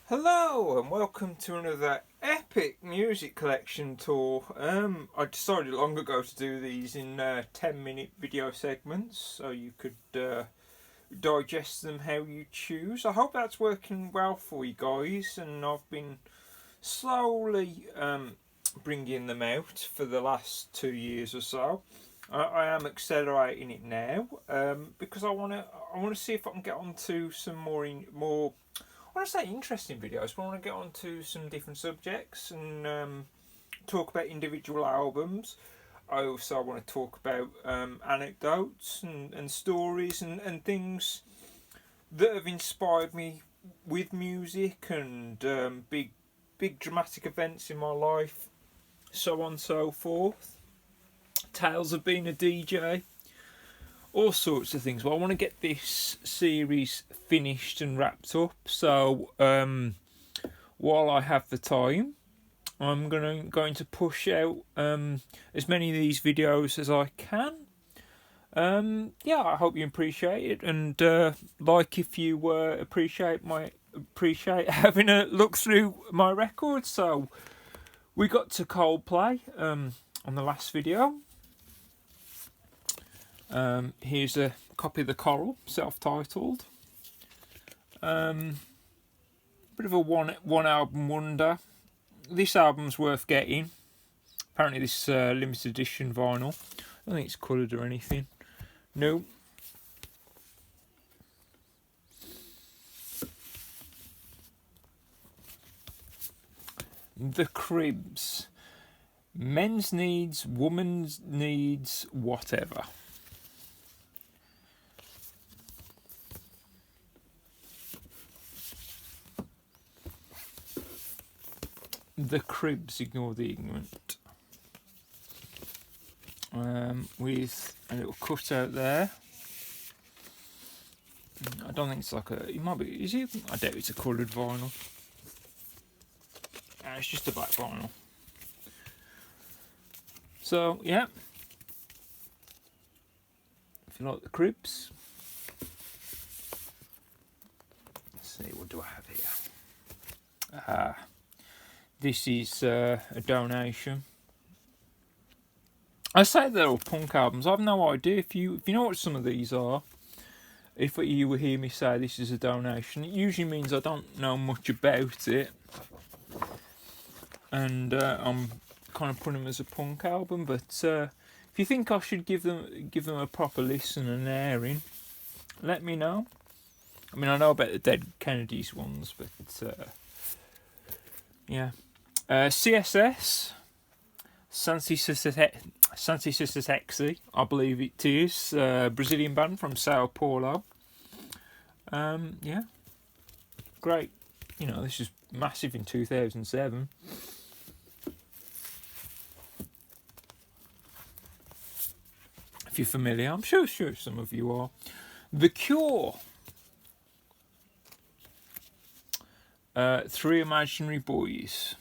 Hello and welcome to another epic music collection tour. I decided long ago to do these in 10-minute video segments so you could digest them how you choose. I hope that's working well for you guys, and I've been slowly bringing them out for the last 2 years or so. I am accelerating it now because I want to see if I can get onto some more I want to say interesting videos, but I want to get on to some different subjects and talk about individual albums. I also want to talk about anecdotes and stories and things that have inspired me with music and big dramatic events in my life, so on and so forth. Tales of being a DJ, all sorts of things. Well, I want to get this series finished and wrapped up. So while I have the time, I'm going to push out as many of these videos as I can. I hope you appreciate it, and like if you appreciate having a look through my records. So we got to Coldplay on the last video. Here's a copy of The Coral, self-titled. Bit of a one album wonder. This album's worth getting. Apparently this limited edition vinyl. I don't think it's coloured or anything. No. The Cribs. Men's needs, women's needs, whatever. The Cribs, ignore the ignorant. With a little cutout there. I don't think it's like it might be, is it? I doubt it's a coloured vinyl. It's just a black vinyl. So, yeah. If you like the Cribs. Let's see, what do I have here? This is a donation. I say they're all punk albums. I have no idea if you know what some of these are. If you will hear me say this is a donation, it usually means I don't know much about it, and I'm kind of putting them as a punk album. But if you think I should give them a proper listen and airing, let me know. I mean, I know about the Dead Kennedys ones, but yeah. CSS, Santi Sexy, I believe it is, Brazilian band from Sao Paulo. Yeah, great. You know, this is massive in 2007. If you're familiar, I'm sure some of you are. The Cure. Three Imaginary Boys.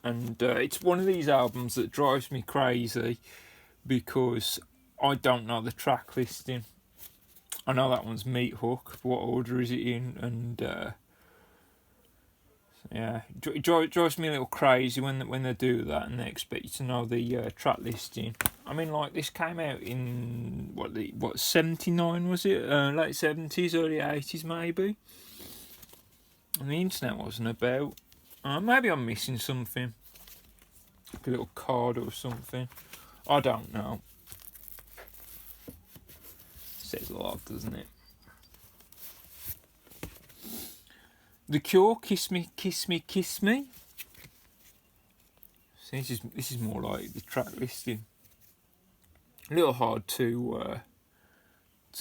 And it's one of these albums that drives me crazy because I don't know the track listing. I know that one's Meat Hook. What order is it in? And yeah, it drives me a little crazy when they do that and they expect you to know the track listing. I mean, like, this came out in what 79 was it? Late 70s, early 80s maybe. And the internet wasn't about. Maybe I'm missing something. Like a little card or something. I don't know. Says a lot, doesn't it? The Cure, Kiss Me, Kiss Me, Kiss Me. See, this is more like the track listing. A little hard to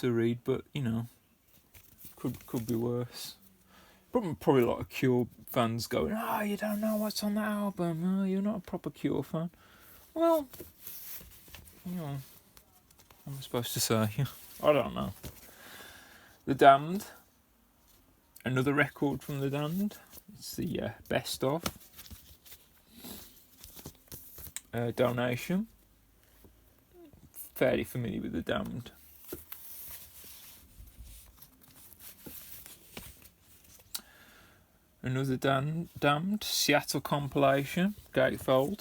read, but you know, could be worse. Probably a lot of Cure fans going, "Oh, you don't know what's on that album. Oh, you're not a proper Cure fan." Well, you know, what am I supposed to say? I don't know. The Damned. Another record from The Damned. It's the best of. Donation. Fairly familiar with The Damned. Another Damned Seattle compilation, gatefold.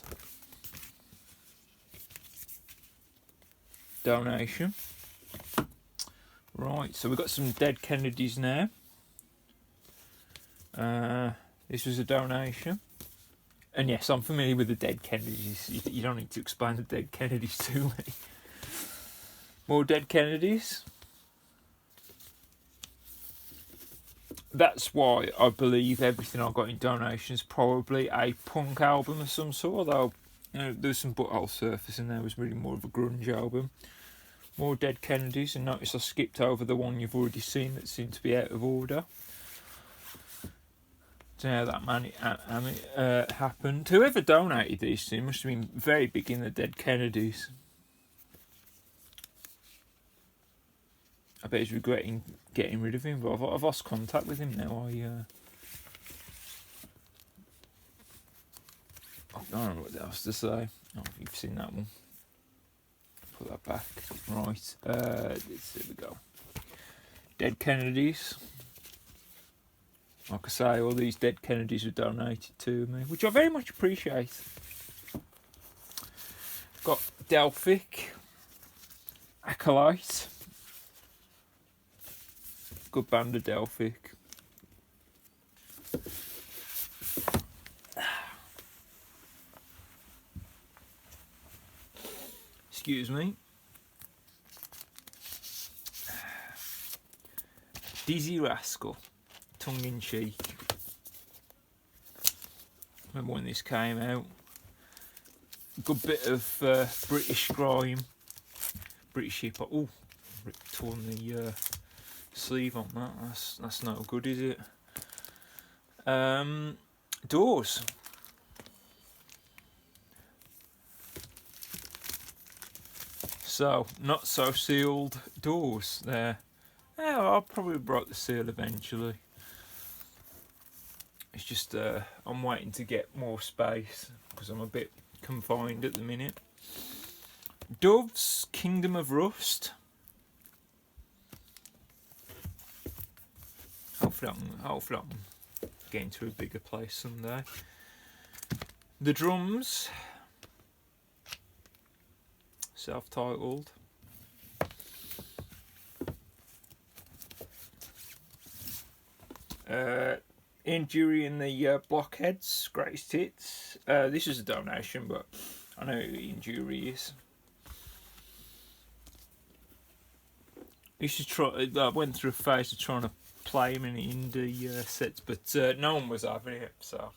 Donation. Right, so we've got some Dead Kennedys now. This was a donation. And yes, I'm familiar with the Dead Kennedys. You don't need to explain the Dead Kennedys to me. More Dead Kennedys. That's why I believe everything I got in donations probably a punk album of some sort. Although there's some Butthole Surface in there. It was really more of a grunge album. More Dead Kennedys, and notice I skipped over the one you've already seen that seemed to be out of order. So how that happened. Whoever donated these things must have been very big in the Dead Kennedys. I bet he's regretting getting rid of him, but I've lost contact with him now. I don't know what else to say. Oh, you've seen that one. Put that back. Right. There we go. Dead Kennedys. Like I say, all these Dead Kennedys were donated to me, which I very much appreciate. Got Delphic. Acolyte. Good band of Delphic. Excuse me. Dizzy Rascal. Tongue in cheek. Remember when this came out? Good bit of British grime. British hip hop. Oh, torn the sleeve on that. That's no good, is it? Doors. So, not so sealed Doors there. Yeah, I'll probably break the seal eventually. It's just I'm waiting to get more space because I'm a bit confined at the minute. Doves, Kingdom of Rust. Hopefully I'm getting to a bigger place someday. The Drums. Self-titled. Injury in the Blockheads, Greatest Hits. This is a donation, but I know who Injury is. I went through a phase of trying to play him in indie sets, but no one was having it, so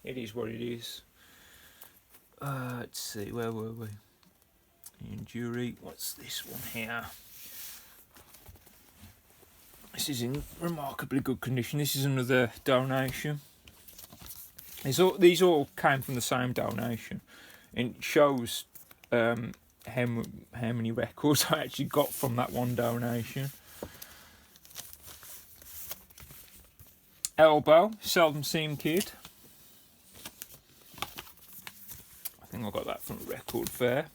it is what it is. Let's see, where were we? Injury. What's this one here? This is in remarkably good condition. This is another donation. These all came from the same donation. And it shows how many records I actually got from that one donation. Elbow, Seldom Seen Kid. I think I got that from a record fair.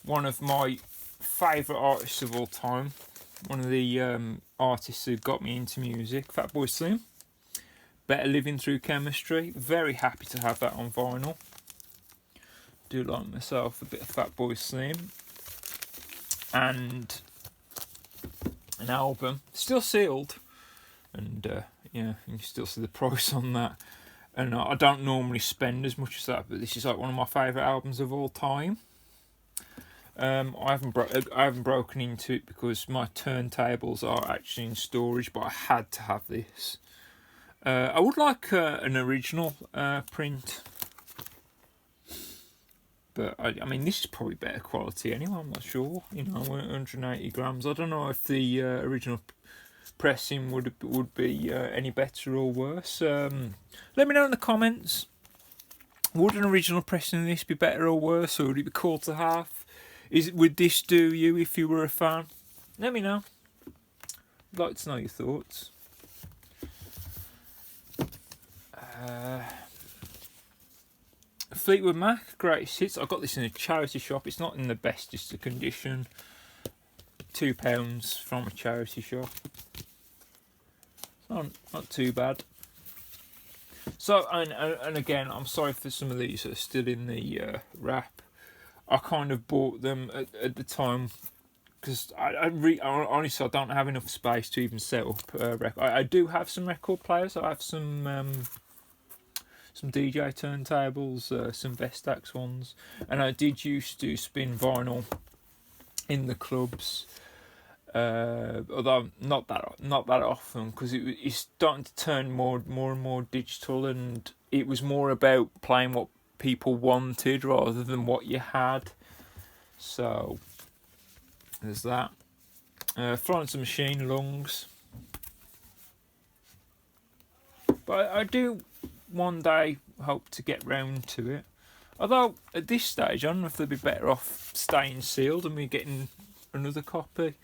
One of my favourite artists of all time. One of the artists who got me into music. Fatboy Slim. Better Living Through Chemistry. Very happy to have that on vinyl. Do like myself a bit of Fatboy Slim. And an album. Still sealed. And yeah, you can still see the price on that. And I don't normally spend as much as that, but this is like one of my favourite albums of all time. I haven't broken into it because my turntables are actually in storage, but I had to have this. I would like an original print, but I mean this is probably better quality anyway. I'm not sure. 180 grams. I don't know if the original pressing would be any better or worse. Let me know in the comments. Would an original pressing of this be better or worse, or would it be cool to have? Would this do you if you were a fan? Let me know. I'd like to know your thoughts. Fleetwood Mac, Greatest Hits. I got this in a charity shop. It's not in the bestest of condition. £2 from a charity shop. Not too bad. So, and again, I'm sorry for some of these that are still in the wrap. I kind of bought them at the time because honestly I don't have enough space to even set up a record. I do have some record players. I have some DJ turntables, some Vestax ones, and I did used to spin vinyl in the clubs. Although not that often, because it's starting to turn more and more digital, and it was more about playing what people wanted rather than what you had. So there's that. Florence and the Machine, Lungs. But I do one day hope to get round to it. Although at this stage, I don't know if they'd be better off staying sealed and me getting another copy.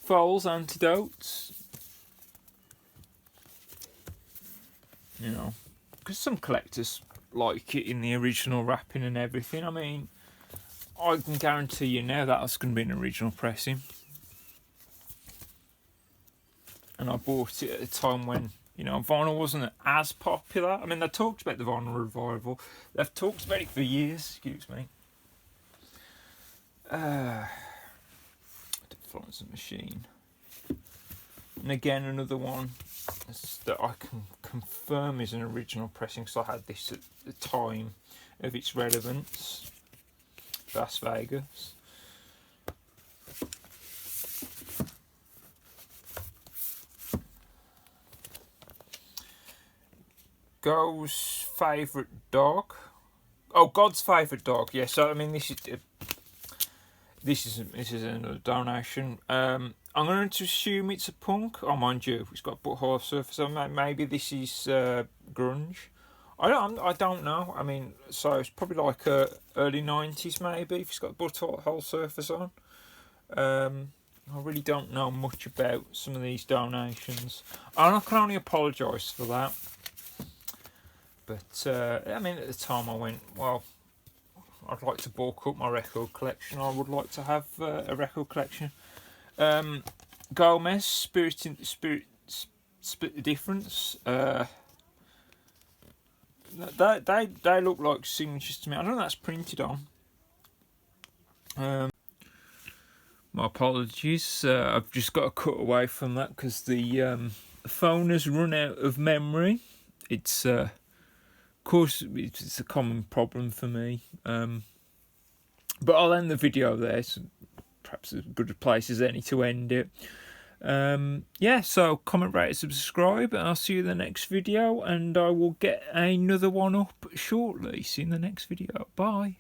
Foals, Antidotes. You know, because some collectors like it in the original wrapping and everything. I mean, I can guarantee you now that's going to be an original pressing. And I bought it at a time when, you know, vinyl wasn't as popular. I mean, they talked about the vinyl revival. They've talked about it for years, excuse me. Florence and the Machine. And again, another one that I can confirm is an original pressing, because I had this at the time of its relevance. Las Vegas. Go's favourite dog. Oh, God's favourite dog. Yeah. So I mean, this is another donation. I'm going to assume it's a punk. Oh, mind you, it's got butthole surface. So maybe this is grunge. I don't know. I mean, so it's probably like early 90s maybe, if it's got butthole surface on. I really don't know much about some of these donations, and I can only apologise for that. But I mean, at the time I went, well, I'd like to bulk up my record collection. I would like to have a record collection. Gomez, Split the Difference. They look like signatures to me. I don't know what that's printed on. My apologies. I've just got to cut away from that because the phone has run out of memory. It's of course it's a common problem for me. But I'll end the video there. So perhaps as good a place as any to end it. Yeah, so comment, rate, subscribe, and I'll see you in the next video, and I will get another one up shortly. See you in the next video. Bye.